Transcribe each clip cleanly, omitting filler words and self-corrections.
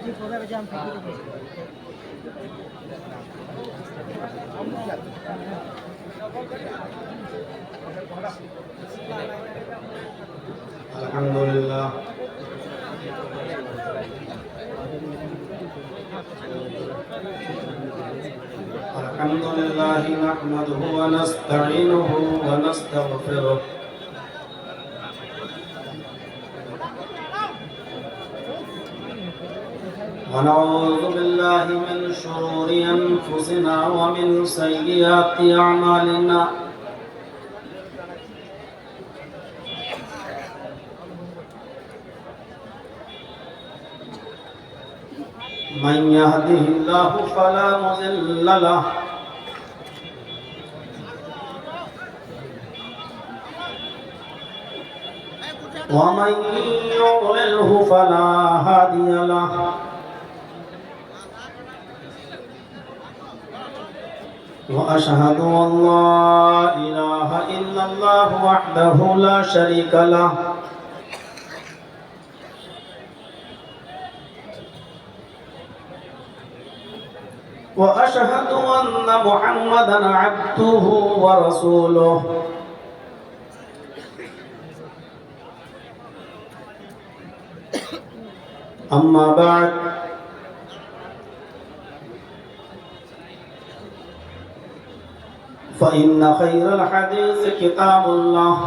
الحمدللہ الحمدللہ نحمده ونستعینه ونستغفره ونعوذ بالله من شرور أنفسنا ومن سيئات أعمالنا من يهده الله فلا مضل له ومن يضلله فلا هادي له وأشهد أن لا إله إلا الله وحده لا شريك له وأشهد أن محمدًا عبده ورسوله أما بعد فإن خير الحديث كتاب الله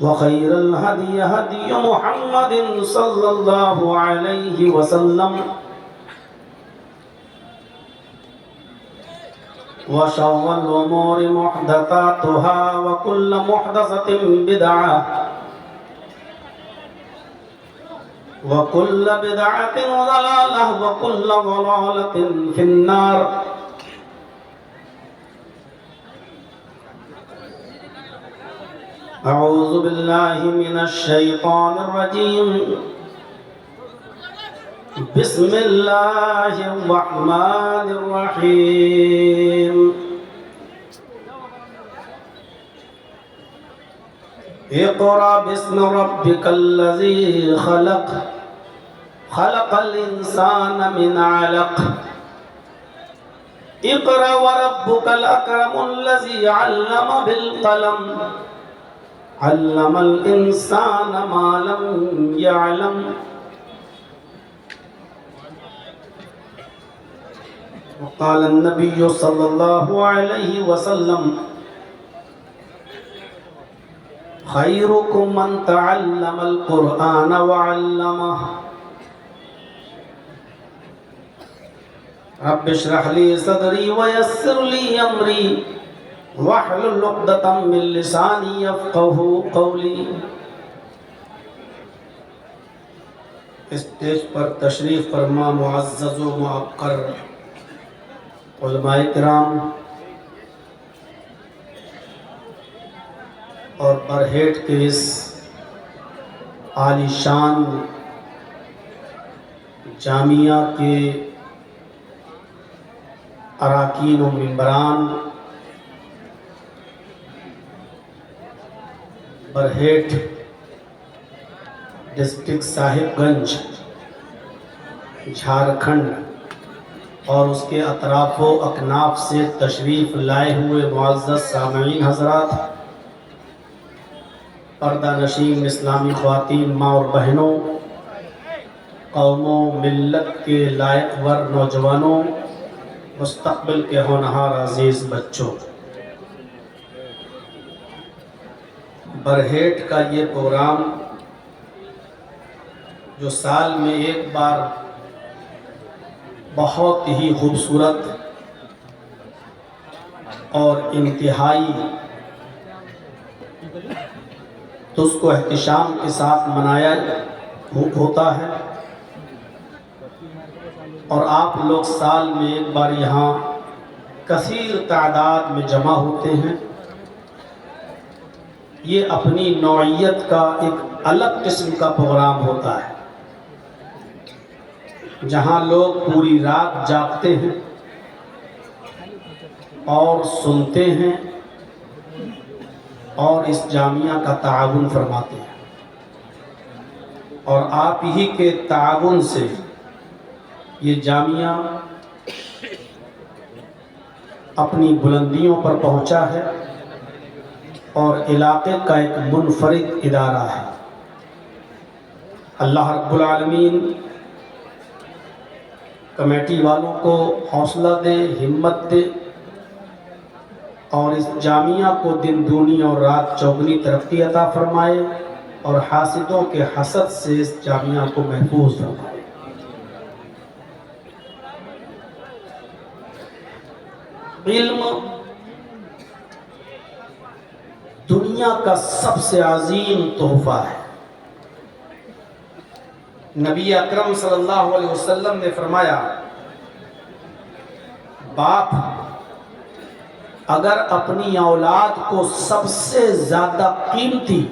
وخير الهدي هدي محمد صلى الله عليه وسلم وشر الأمور محدثاتها وكل محدثة بدعة وكل بدعة ضلالة وكل ضلالة في النار أعوذ بالله من الشيطان الرجيم بسم الله الرحمن الرحيم اقرأ باسم ربك الذي خلق خلق الإنسان من علق اقرأ وربك الأكرم الذي علم بالقلم علم الإنسان ما لم يعلم وقال النبي صلى الله عليه وسلم خيركم من تعلم القرآن وعلمه رب اشرح لي صدري ويسر لي أمري واحلل عقدة من لساني يفقهوا قولي اسٹیج پر تشریف فرما معزز و معقر علماء کرام اور برہیٹ کے اس عالی شان جامعہ کے اراکین و ممبران، برہیٹ ڈسٹرکٹ صاحب گنج جھارکھنڈ اور اس کے اطراف و اکناف سے تشریف لائے ہوئے معزز سامعین حضرات، پردہ نشین اسلامی خواتین، ماں اور بہنوں، قوم و ملت کے لائق ور نوجوانوں، مستقبل کے ہونہار عزیز بچوں، برہیٹ کا یہ پروگرام جو سال میں ایک بار بہت ہی خوبصورت اور انتہائی تو اس کو احتشام کے ساتھ منایا ہوتا ہے، اور آپ لوگ سال میں ایک بار یہاں کثیر تعداد میں جمع ہوتے ہیں۔ یہ اپنی نوعیت کا ایک الگ قسم کا پروگرام ہوتا ہے، جہاں لوگ پوری رات جاگتے ہیں اور سنتے ہیں اور اس جامعہ کا تعاون فرماتے ہیں۔ اور آپ ہی کے تعاون سے یہ جامعہ اپنی بلندیوں پر پہنچا ہے اور علاقے کا ایک منفرد ادارہ ہے۔ اللہ رب العالمین کمیٹی والوں کو حوصلہ دے، ہمت دے، اور اس جامعہ کو دن دونی اور رات چوگنی ترقی عطا فرمائے، اور حاسدوں کے حسد سے اس جامعہ کو محفوظ فرمائے۔ علم دنیا کا سب سے عظیم تحفہ ہے۔ نبی اکرم صلی اللہ علیہ وسلم نے فرمایا، باپ اگر اپنی اولاد کو سب سے زیادہ قیمتی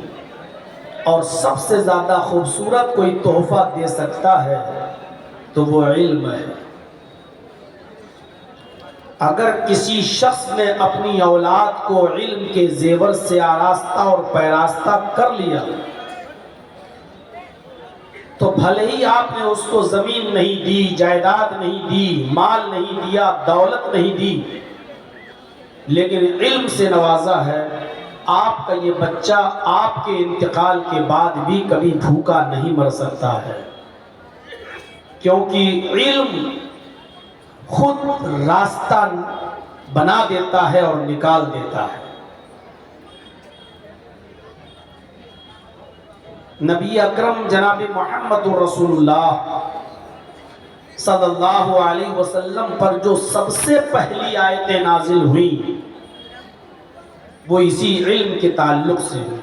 اور سب سے زیادہ خوبصورت کوئی تحفہ دے سکتا ہے تو وہ علم ہے۔ اگر کسی شخص نے اپنی اولاد کو علم کے زیور سے آراستہ اور پیراستہ کر لیا تو بھلے ہی آپ نے اس کو زمین نہیں دی، جائیداد نہیں دی، مال نہیں دیا، دولت نہیں دی، لیکن علم سے نوازا ہے، آپ کا یہ بچہ آپ کے انتقال کے بعد بھی کبھی بھوکا نہیں مر سکتا ہے، کیونکہ علم خود راستہ بنا دیتا ہے اور نکال دیتا ہے۔ نبی اکرم جناب محمد رسول اللہ صلی اللہ علیہ وسلم پر جو سب سے پہلی آیتیں نازل ہوئیں وہ اسی علم کے تعلق سے ہوئی۔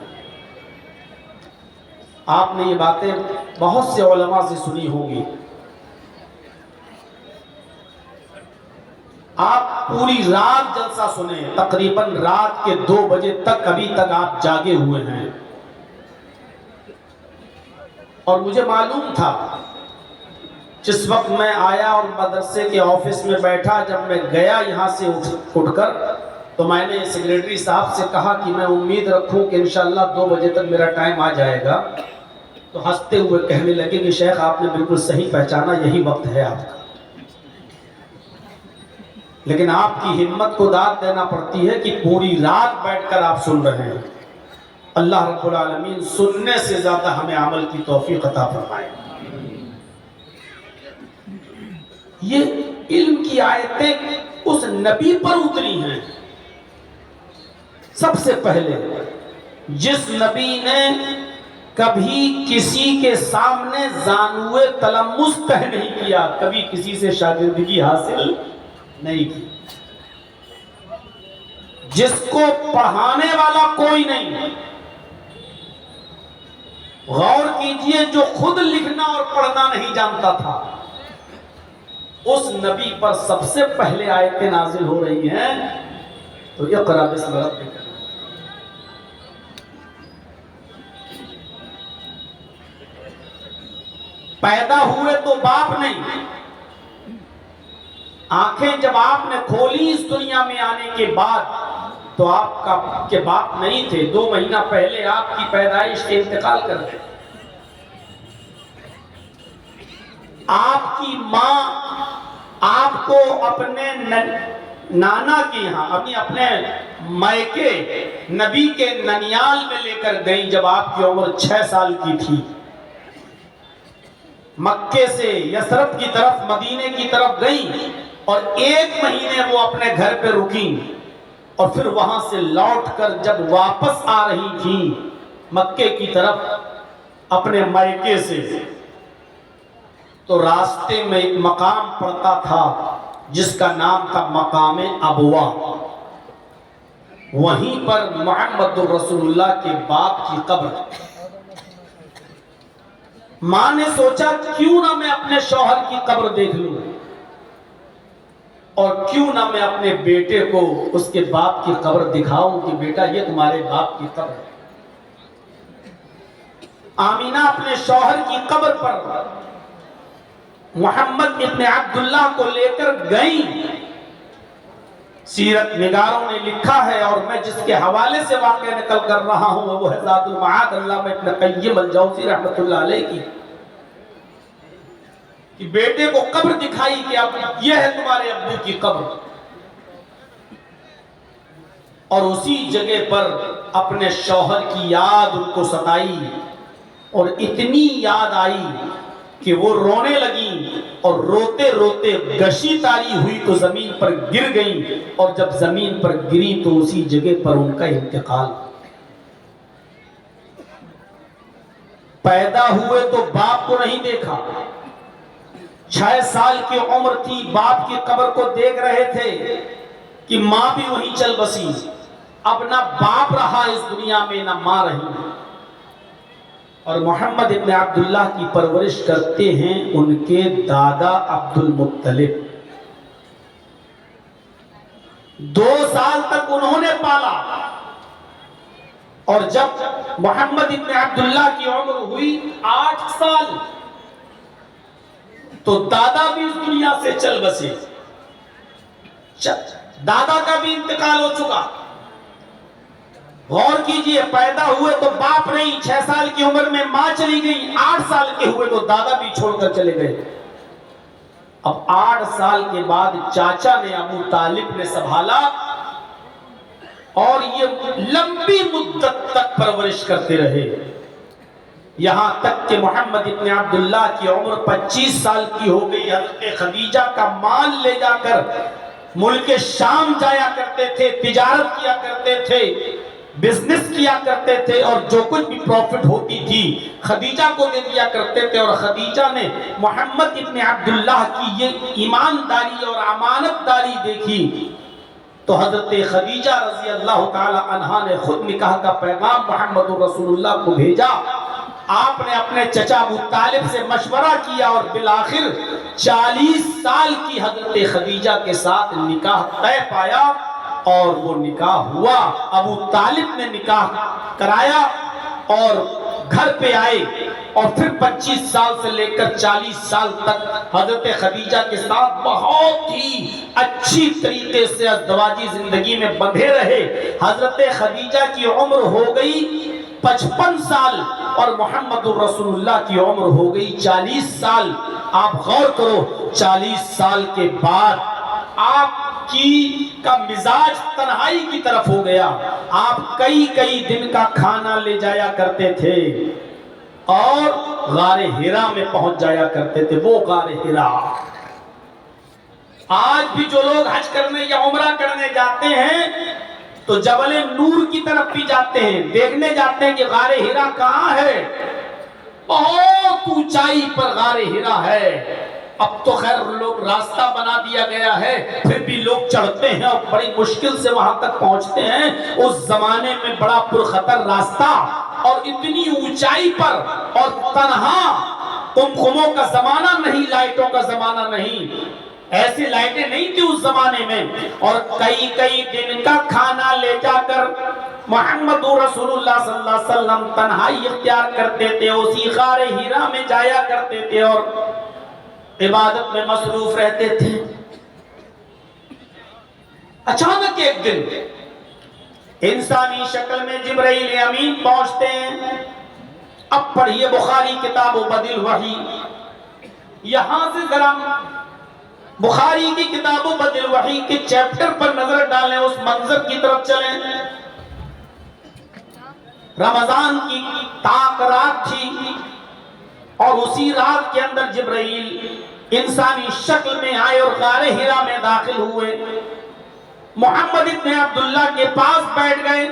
آپ نے یہ باتیں بہت سے علماء سے سنی ہوگی۔ آپ پوری رات جلسہ سنیں، تقریباً رات کے 2 بجے تک ابھی تک آپ جاگے ہوئے ہیں، اور مجھے معلوم تھا جس وقت میں آیا اور مدرسے کے آفس میں بیٹھا، جب میں گیا یہاں سے اٹھ کر تو میں نے سیکریٹری صاحب سے کہا کہ میں امید رکھوں کہ انشاءاللہ 2 بجے تک میرا ٹائم آ جائے گا، تو ہنستے ہوئے کہنے لگے کہ شیخ آپ نے بالکل صحیح پہچانا، یہی وقت ہے آپ کا، لیکن آپ کی ہمت کو داد دینا پڑتی ہے کہ پوری رات بیٹھ کر آپ سن رہے ہیں۔ اللہ رب العالمین سننے سے زیادہ ہمیں عمل کی توفیق عطا فرمائے۔ یہ علم کی آیتیں اس نبی پر اتری ہیں سب سے پہلے، جس نبی نے کبھی کسی کے سامنے زانوے تلمس طے نہیں کیا، کبھی کسی سے شاگردگی حاصل نہیں کی، جس کو پڑھانے والا کوئی نہیں۔ غور کیجئے، جو خود لکھنا اور پڑھنا نہیں جانتا تھا، اس نبی پر سب سے پہلے آیتیں نازل ہو رہی ہیں تو اقرأ باسم ربک۔ پیدا ہوئے تو باپ نہیں، آنکھیں جب آپ نے کھولی اس دنیا میں آنے کے بعد تو آپ کے باپ نہیں تھے، 2 مہینہ پہلے آپ کی پیدائش کے انتقال کر گئے۔ آپ کی ماں آپ کو اپنے نانا کے یہاں، اپنے مائکے نبی کے ننیال میں لے کر گئی جب آپ کی عمر 6 سال کی تھی۔ مکے سے یثرب کی طرف، مدینے کی طرف گئیں اور 1 مہینے وہ اپنے گھر پہ رکیں، اور پھر وہاں سے لوٹ کر جب واپس آ رہی تھیں مکے کی طرف اپنے مائکے سے، تو راستے میں ایک مقام پڑتا تھا جس کا نام تھا مقام ابوا۔ وہیں پر محمد رسول اللہ کے باپ کی قبر۔ ماں نے سوچا کیوں نہ میں اپنے شوہر کی قبر دیکھ لوں، اور کیوں نہ میں اپنے بیٹے کو اس کے باپ کی قبر دکھاؤں کہ بیٹا یہ تمہارے باپ کی قبر ہے۔ آمینہ اپنے شوہر کی قبر پر محمد ابن عبداللہ کو لے کر گئیں۔ سیرت نگاروں نے لکھا ہے، اور میں جس کے حوالے سے واقعہ نقل کر رہا ہوں وہ ہے زاد المعاد علامہ ابن قیم الجوزی رحمۃ اللہ علیہ کی کہ بیٹے کو قبر دکھائی کہ اب یہ ہے تمہارے ابو کی قبر، اور اسی جگہ پر اپنے شوہر کی یاد ان کو ستائی، اور اتنی یاد آئی کہ وہ رونے لگیں، اور روتے روتے گشی تاری ہوئی تو زمین پر گر گئیں، اور جب زمین پر گری تو اسی جگہ پر ان کا انتقال۔ پیدا ہوئے تو باپ کو نہیں دیکھا، 6 سال کی عمر تھی، باپ کی قبر کو دیکھ رہے تھے کہ ماں بھی وہیں چل بسی، اب نہ باپ رہا اس دنیا میں نہ ماں رہی، اور محمد ابن عبداللہ کی پرورش کرتے ہیں ان کے دادا عبد المطلب۔ 2 سال تک انہوں نے پالا، اور جب محمد ابن عبداللہ کی عمر ہوئی 8 سال تو دادا بھی اس دنیا سے چل بسے، دادا کا بھی انتقال ہو چکا۔ غور کیجئے، پیدا ہوئے تو باپ نہیں، 6 سال کی عمر میں ماں چلی گئی، 8 سال کے ہوئے تو دادا بھی چھوڑ کر چلے گئے۔ اب 8 سال کے بعد چاچا نے ابو طالب نے سنبھالا، اور یہ لمبی مدت تک پرورش کرتے رہے، یہاں تک کہ محمد ابن عبداللہ کی عمر 25 سال کی ہو گئی۔ حضرت خدیجہ کا مال لے جا کر ملک شام جایا کرتے تھے، تجارت کیا کرتے تھے، بزنس کیا کرتے تھے، اور جو کچھ بھی پروفٹ ہوتی تھی خدیجہ کو دے دیا کرتے تھے، اور خدیجہ نے محمد ابن عبداللہ کی یہ ایمانداری اور امانت داری دیکھی تو حضرت خدیجہ رضی اللہ تعالی عنہا نے خود نکاح کا پیغام محمد رسول اللہ کو بھیجا۔ آپ نے اپنے چچا ابو طالب سے مشورہ کیا، اور بالآخر 40 سال کی حضرت خدیجہ کے ساتھ نکاح طے پایا، اور وہ نکاح ہوا۔ ابو طالب نے نکاح کرایا اور گھر پہ آئے، اور پھر 25 سال سے لے کر 40 سال تک حضرت خدیجہ کے ساتھ بہت ہی اچھی طریقے سے ازدواجی زندگی میں بندھے رہے۔ حضرت خدیجہ کی عمر ہو گئی 55 سال، اور محمد رسول اللہ کی عمر ہو گئی 40 سال۔ آپ غور کرو، 40 سال کے بعد آپ کا مزاج تنہائی کی طرف ہو گیا۔ آپ کئی دن کا کھانا لے جایا کرتے تھے، اور غار ہرا میں پہنچ جایا کرتے تھے۔ وہ غار ہرا، آج بھی جو لوگ حج کرنے یا عمرہ کرنے جاتے ہیں تو جبل نور کی طرف بھی جاتے ہیں، دیکھنے جاتے ہیں کہ غار ہرا کہاں ہے۔ بہت اونچائی پر غار ہرا ہے۔ اب تو خیر لوگ راستہ بنا دیا گیا ہے، پھر بھی لوگ چڑھتے ہیں اور بڑی مشکل سے وہاں تک پہنچتے ہیں۔ اس زمانے میں بڑا پرخطر راستہ، اور اتنی اونچائی پر، اور تنہا، قمقموں کا زمانہ نہیں، لائٹوں کا زمانہ نہیں، ایسی لائٹیں نہیں تھی اس زمانے میں، اور کئی دن کا کھانا لے جا کر محمد رسول اللہ صلی اللہ علیہ وسلم تنہائی اختیار کرتے تھے، اسی غار ہرا میں جایا کرتے تھے اور عبادت میں مصروف رہتے تھے۔ اچانک ایک دن انسانی شکل میں جبرائیل امین پہنچتے ہیں۔ اب پڑھیے بخاری کتاب بدل وحی، یہاں سے ذرا بخاری کی کتاب بدل وحی کے چیپٹر پر نظر ڈالیں، اس منظر کی طرف چلیں۔ رمضان کی تاک رات تھی، اور اسی رات کے اندر جبرائیل انسانی شکل میں آئے اور غار ہرا میں داخل ہوئے۔ محمد ابن عبداللہ کے پاس بیٹھ گئے،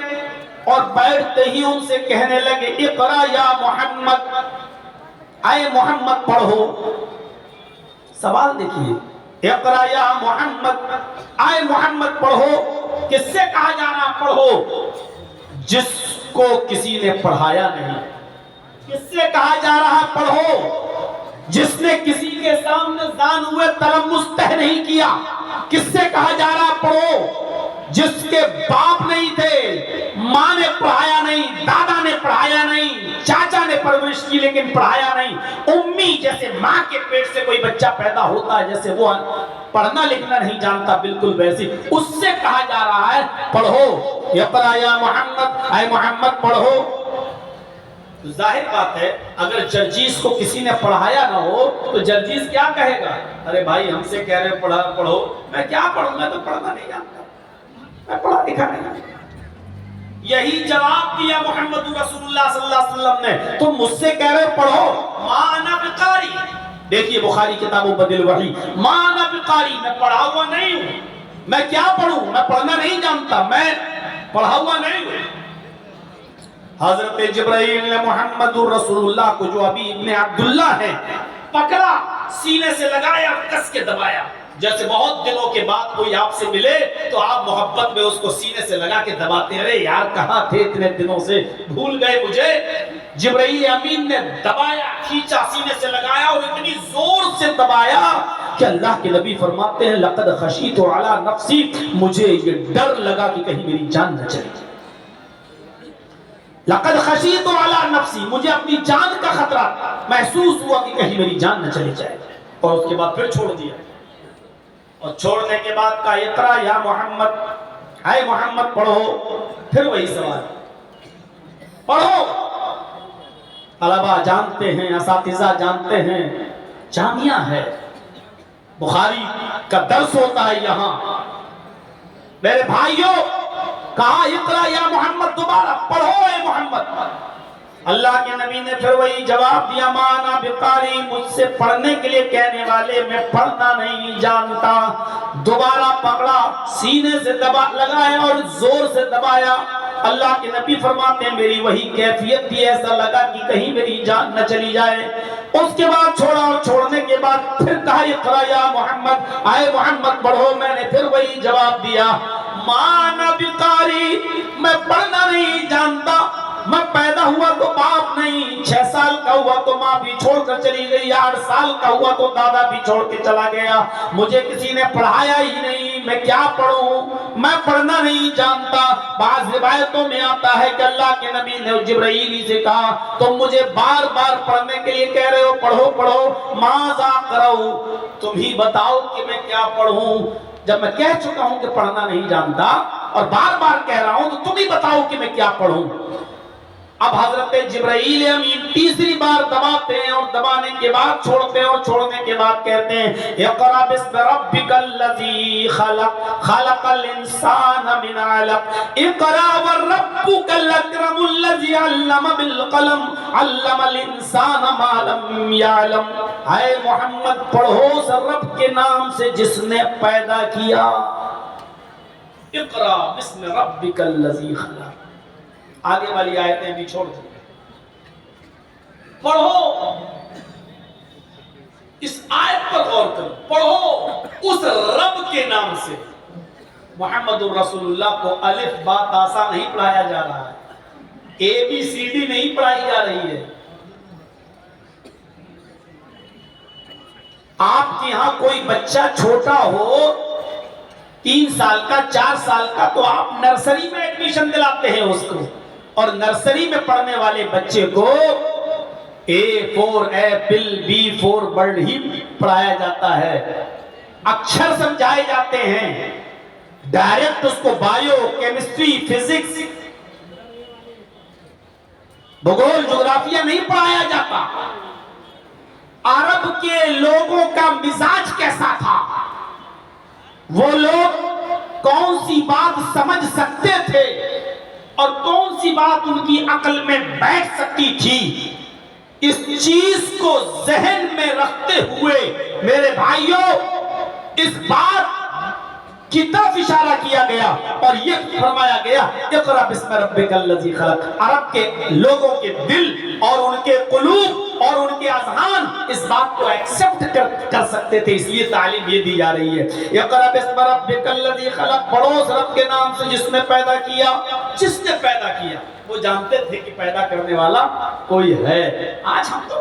اور بیٹھتے ہی ان سے کہنے لگے، اقرا یا محمد، اے محمد پڑھو۔ سوال دیکھیے، اقرا یا محمد، اے محمد پڑھو، کس سے کہا جا رہا پڑھو؟ جس کو کسی نے پڑھایا نہیں۔ کس سے کہا جا رہا پڑھو؟ جس نے کسی کے سامنے زان ہوئے تلمس طے نہیں کیا۔ کس سے کہا جا رہا پڑھو؟ جس کے باپ نہیں تھے، ماں نے پڑھایا نہیں، دادا نے پڑھایا نہیں، چاچا نے پرورش کی لیکن پڑھایا نہیں۔ امی، جیسے ماں کے پیٹ سے کوئی بچہ پیدا ہوتا ہے، جیسے وہ پڑھنا لکھنا نہیں جانتا، بالکل ویسی اس سے کہا جا رہا ہے پڑھو۔ اقرا یا محمد، اے محمد پڑھو۔ ظاہر بات ہے اگر جرجیس کو کسی نے پڑھایا نہ ہو تو جرجیس کیا کہے گا؟ ارے بھائی ہم سے کہہ رہے پڑھو، میں کیا پڑھوں، میں تو پڑھنا نہیں جانتا، میں پڑھا لکھا نہیں جانتا۔ یہی جواب دیا محمد رسول اللہ صلی اللہ علیہ وسلم نے، تم مجھ سے کہہ رہے پڑھو، ما انا بقاری، دیکھیے بخاری کتاب بدل وحی، ما انا بقاری، میں پڑھا ہوا نہیں ہوں، میں کیا پڑھوں، میں پڑھنا نہیں جانتا، میں پڑھا ہوا نہیں ہوں۔ حضرت جبرائیل نے محمد رسول اللہ کو جو ابی ابن عبداللہ ہے پکڑا، سینے سے لگایا، کس کے دبایا، جیسے بہت دنوں کے بعد کوئی آپ سے ملے تو آپ محبت میں اس کو سینے سے لگا کے دباتے ہیں، ارے یار کہاں تھے اتنے دنوں سے، بھول گئے مجھے۔ جبرائیل امین نے دبایا، کھینچا، سینے سے لگایا اور اتنی زور سے دبایا کہ اللہ کے نبی فرماتے ہیں لقد خشیت علی نفسی، مجھے یہ ڈر لگا کہ کہیں میری جان نہ چلی جائے، لقد خشیت علی نفسی، مجھے اپنی جان کا خطرہ محسوس ہوا کہ کہیں میری جان نہ چلی جائے، اور اس کے بعد پھر چھوڑ دیا، اور چھوڑنے کے بعد کہا اقرا یا محمد، اے محمد پڑھو، پھر وہی سوال، پڑھو۔ طلبہ جانتے ہیں، اساتذہ جانتے ہیں، جامعہ ہے، بخاری کا درس ہوتا ہے یہاں، میرے بھائیوں کہا اقرا یا محمد، دوبارہ پڑھو اے محمد۔ اللہ کے نبی نے پھر وہی جواب دیا، ما انا بقاری، مجھ سے پڑھنے کے لیے کہنے والے میں پڑھنا نہیں جانتا۔ دوبارہ پکڑا، سینے سے دبا لگایا اور زور سے دبایا۔ اللہ کے نبی فرماتے ہیں میری وہی کیفیت تھی، ایسا لگا کہ کہیں میری جان نہ چلی جائے۔ اس کے بعد چھوڑا، اور چھوڑنے کے بعد پھر کہا اقرا یا محمد، اے محمد پڑھو۔ میں نے پھر وہی جواب دیا، ما انا بقاری، میں پڑھنا نہیں جانتا، میں پیدا ہوا تو باپ نہیں، 6 سال کا ہوا تو ماں بھی چھوڑ کر چلی گئی، 8 سال کا ہوا تو دادا بھی چھوڑ کے چلا گیا، مجھے کسی نے پڑھایا ہی نہیں، میں کیا پڑھوں، میں پڑھنا نہیں جانتا۔ بعض روایتوں میں آتا ہے کہ اللہ کے نبی نے جبرائیل سے کہا تم مجھے بار بار پڑھنے کے لیے کہہ رہے ہو، پڑھو پڑھو، ماذا کرو، تم ہی بتاؤ کہ میں کیا پڑھوں۔ جب میں کہہ چکا ہوں کہ پڑھنا نہیں جانتا اور بار بار کہہ رہا ہوں تو تم ہی بتاؤ کہ میں کیا پڑھوں۔ اب حضرت جبرائیل امین تیسری بار دباتے ہیں، اور دبانے کے بعد چھوڑتے ہیں، اور چھوڑنے کے بعد کہتے ہیں اقرأ باسم ربک الذی خلق، خلق الانسان من علق، اقرأ وربک الاکرم الذی علم بالقلم، علم الانسان ما لم یعلم۔ اے محمد پڑھو اس رب کے نام سے جس نے پیدا کیا، اقرأ باسم ربک الذی خلق۔ آگے والی آیتیں بھی چھوڑ دیں، پڑھو، اس آیت پر غور کرو، پڑھو اس رب کے نام سے۔ محمد الرسول اللہ کو الف با تا سا نہیں پڑھایا جا رہا ہے، اے بی سی ڈی نہیں پڑھائی جا رہی ہے۔ آپ کے ہاں کوئی بچہ چھوٹا ہو، 3 سال کا، 4 سال کا، تو آپ نرسری میں ایڈمیشن دلاتے ہیں اس کو، اور نرسری میں پڑھنے والے بچے کو A for apple, B for bird ہی پڑھایا جاتا ہے، اکثر سمجھائے جاتے ہیں، ڈائریکٹ اس کو بائیو، کیمسٹری، فزکس، بھگول، جغرافیہ نہیں پڑھایا جاتا۔ عرب کے لوگوں کا مزاج کیسا تھا، وہ لوگ کون سی بات سمجھ سکتے تھے اور کون سی بات ان کی عقل میں بیٹھ سکتی تھی، اس چیز کو ذہن میں رکھتے ہوئے میرے بھائیوں اس بات کی طرف اشارہ کیا گیا اور یہ فرمایا گیا اقرأ باسم ربک الذی خلق۔ عرب کے لوگوں کے دل اور ان کے قلوب اور ان کے اذہان اس بات کو ایکسپٹ کر سکتے تھے، اس لیے تعلیم یہ دی جا رہی ہے اقرأ باسم ربک الذی خلق، پڑھو اس رب کے نام سے جس نے پیدا کیا۔ جس نے پیدا کیا، وہ جانتے تھے کہ پیدا کرنے والا کوئی ہے۔ آج ہم تو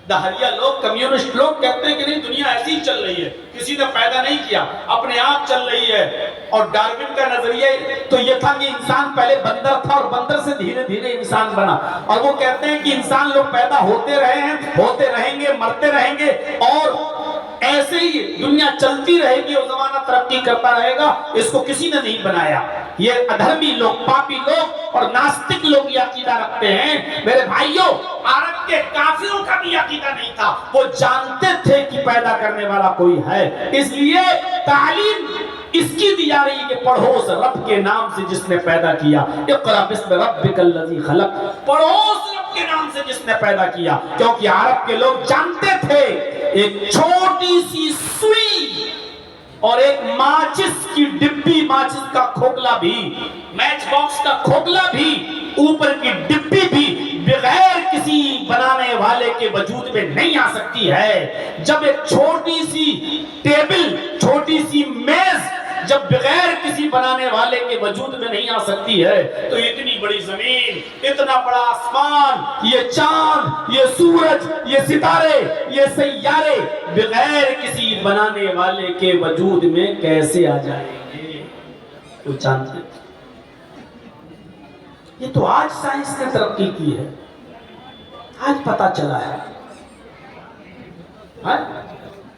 دہریہ لوگ، کمیونسٹ لوگ کہتے ہیں کہ نہیں دنیا ایسی ہی چل رہی ہے، کسی نے پیدا نہیں کیا، اپنے آپ چل رہی ہے۔ اور ڈارون کا نظریہ تو یہ تھا کہ انسان پہلے بندر تھا اور بندر سے دھیرے دھیرے انسان بنا، اور وہ کہتے ہیں کہ انسان لوگ پیدا ہوتے رہے ہیں، ہوتے رہیں گے، مرتے رہیں گے، اور ایسے ہی دنیا چلتی رہے گی اور زمانہ ترقی کرتا رہے گا، اس کو کسی نے نہیں بنایا۔ یہ ادھرمی لوگ، پاپی لوگ اور ناستک لوگ یہ عقیدہ رکھتے ہیں، میرے بھائیوں عرب کے کافروں کا بھی عقیدہ نہیں تھا، وہ جانتے تھے کہ پیدا کرنے والا کوئی ہے، اس لیے تعلیم اس کی دی جا رہی ہے کہ پڑھو اس رب کے نام سے جس نے پیدا کیا، اقرأ بسم ربک الذی خلق، پڑھو اس رب کے نام سے جس نے پیدا کیا، کیونکہ عرب کے لوگ جانتے تھے ایک چھوٹی سی سوئی اور ایک ماچس کی ڈبی، ماچس کا کھوکھلا بھی، میچ باکس کا کھوکھلا بھی، اوپر کی ڈبی بھی بغیر کسی بنانے والے کے وجود میں نہیں آ سکتی ہے۔ جب ایک چھوٹی سی ٹیبل، چھوٹی سی میز جب بغیر کسی بنانے والے کے وجود میں نہیں آ سکتی ہے، تو اتنی بڑی زمین، اتنا بڑا آسمان، یہ چاند، یہ سورج، یہ ستارے، یہ سیارے بغیر کسی بنانے والے کے وجود میں کیسے آ جائیں گے؟ وہ جانتے تھے۔ یہ تو آج سائنس نے ترقی کی ہے، آج پتا چلا ہے،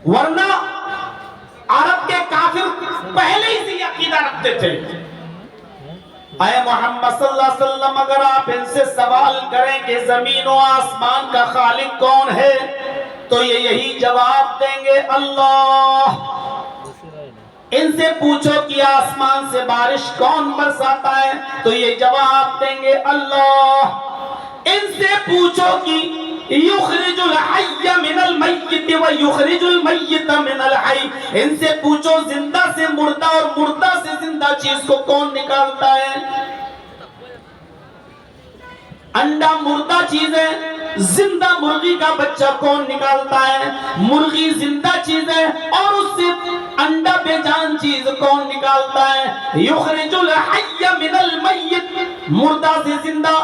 ورنہ عرب کے کافر پہلے ہی سے عقیدہ رکھتے تھے۔ اے محمد صلی اللہ علیہ وسلم، اگر آپ ان سے سوال کریں کہ زمین و آسمان کا خالق کون ہے تو یہ یہی جواب دیں گے اللہ۔ ان سے پوچھو کہ آسمان سے بارش کون برساتا ہے تو یہ جواب دیں گے اللہ۔ ان سے پوچھو کہ یخرج الحی من المیت و یخرج المیت من الحی، ان سے پوچھو زندہ سے مردہ اور مردہ سے زندہ چیز کو کون نکالتا ہے؟ انڈا مردہ چیز ہے، زندہ مرغی کا بچہ کون نکالتا ہے؟ مرغی زندہ چیز ہے اور اس سے انڈا بے جان چیز کون نکالتا ہے؟ یخرج الحی من المیت، مردہ سے زندہ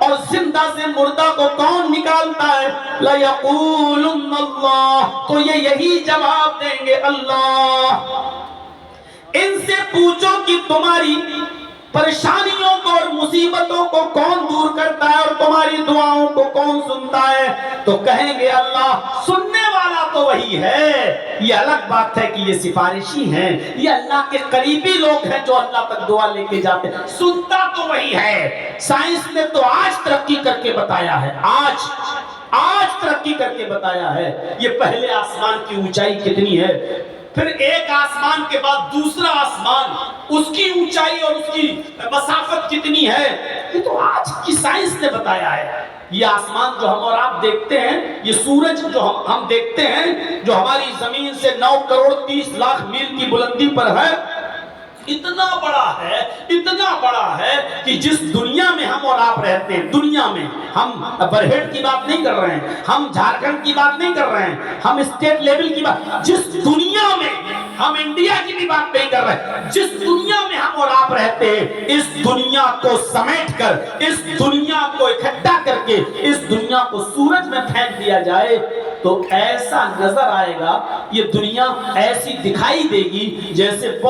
اور زندہ سے مردہ کو کون نکالتا ہے؟ لَيَقُولُنَّ اللَّهُ، تو یہ یہی جواب دیں گے اللہ۔ ان سے پوچھو کہ تمہاری پریشانیوں کو اور مصیبتوں کو کون دور کرتا ہے اور تمہاری دعاؤں کو کون سنتا ہے تو کہیں گے اللہ۔ سننے والا تو وہی ہے، یہ الگ بات ہے کہ یہ سفارشی ہیں، یہ اللہ کے قریبی لوگ ہیں جو اللہ تک دعا لے کے جاتے ہیں، سنتا تو وہی ہے۔ سائنس نے تو آج ترقی کر کے بتایا ہے، آج ترقی کر کے بتایا ہے یہ پہلے آسمان کی اونچائی کتنی ہے، پھر ایک آسمان کے بعد دوسرا آسمان، اس کی اونچائی اور اس کی مسافت کتنی ہے، یہ تو آج کی سائنس نے بتایا ہے۔ یہ آسمان جو ہم اور آپ دیکھتے ہیں، یہ سورج جو ہم دیکھتے ہیں، جو ہماری زمین سے 9 کروڑ 30 لاکھ میل کی بلندی پر ہے، اتنا بڑا ہے کہ جس دنیا میں ہم اور آپ رہتے ہیں، دنیا میں ہم برہیٹ کی بات نہیں کر رہے ہیں، ہم جھارکھنڈ کی بات نہیں کر رہے ہیں، ہم اسٹیٹ لیول کی بات، جس دنیا میں ہم انڈیا کی بھی بات نہیں کر رہے، جس دنیا میں ہم اور آپ رہتے ہیں، اس دنیا کو سمیٹ کر، اس دنیا کو اکٹھا کر کے، اس دنیا کو سورج میں پھینک دیا جائے تو ایسا نظر آئے گا، یہ دنیا ایسی دکھائی دے گی جیسے